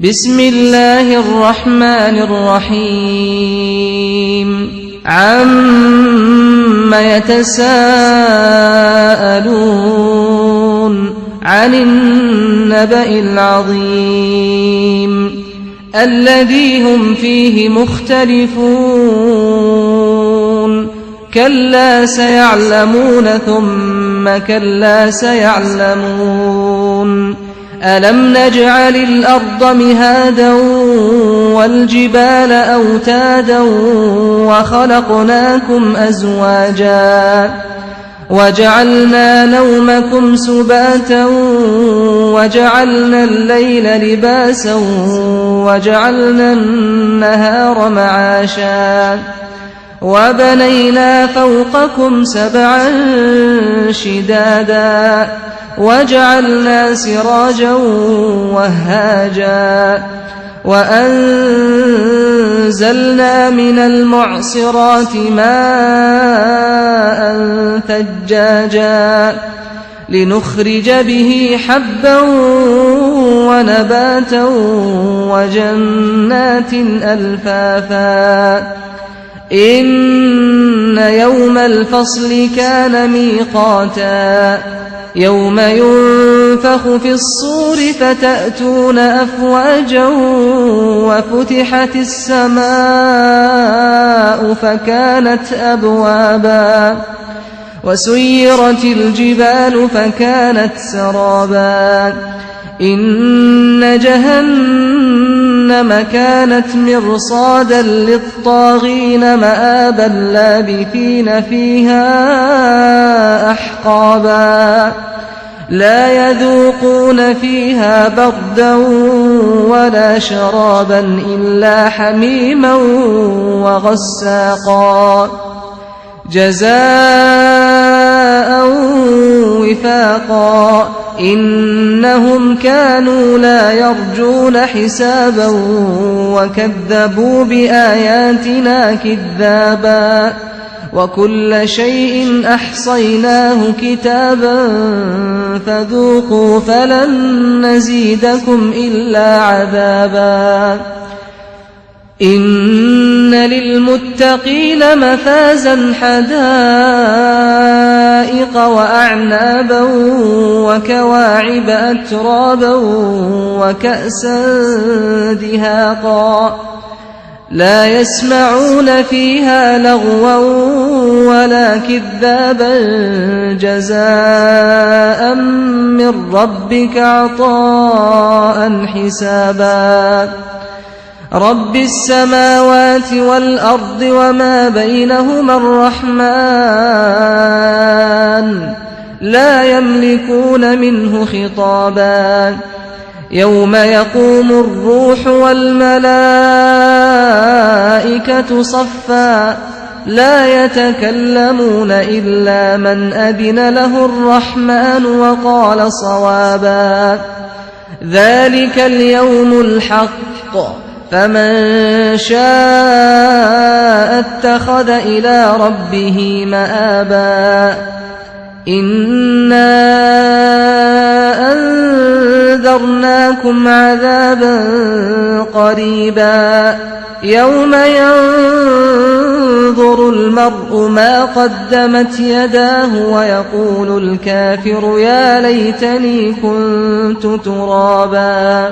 بسم الله الرحمن الرحيم عَمَّ يتساءلون عن النبأ العظيم الذي هم فيه مختلفون كلا سيعلمون ثم كلا سيعلمون ألم نجعل الأرض مهادا والجبال أوتادا وخلقناكم أزواجا وجعلنا نومكم سباتا وجعلنا الليل لباسا وجعلنا النهار معاشا وبنينا فوقكم سبعا شدادا وجعلنا سراجا وهاجا وأنزلنا من المعصرات ماء ثجاجا لنخرج به حبا ونباتا وجنات ألفافا إن يوم الفصل كان ميقاتا يوم ينفخ في الصور فتأتون أفواجا وفتحت السماء فكانت أبوابا وسيرت الجبال فكانت سرابا إن جهنم كانت مرصادا للطاغين مآبا لابثين فيها أحقابا لا يذوقون فيها بردا ولا شرابا إلا حميما وغساقا جزاء وفاقا إنهم كانوا لا يرجون حسابا وكذبوا بآياتنا كذابا وكل شيء أحصيناه كتابا فذوقوا فلن نزيدكم إلا عذابا إن للمتقين مفازا حدائق وأعنابا وكواعب أترابا وكأسا دهاقا لا يسمعون فيها لغوا ولا كذابا جزاء من ربك عطاء حسابا رب السماوات والأرض وما بينهما الرحمن لا يملكون منه خطابا يوم يقوم الروح والملائكة صفا لا يتكلمون إلا من أذن له الرحمن وقال صوابا ذلك اليوم الحق فمن شاء اتخذ إلى ربه مآبا إنا أنذرناكم عذابا قريبا يوم ينظر المرء ما قدمت يداه ويقول الكافر يا ليتني كنت ترابا.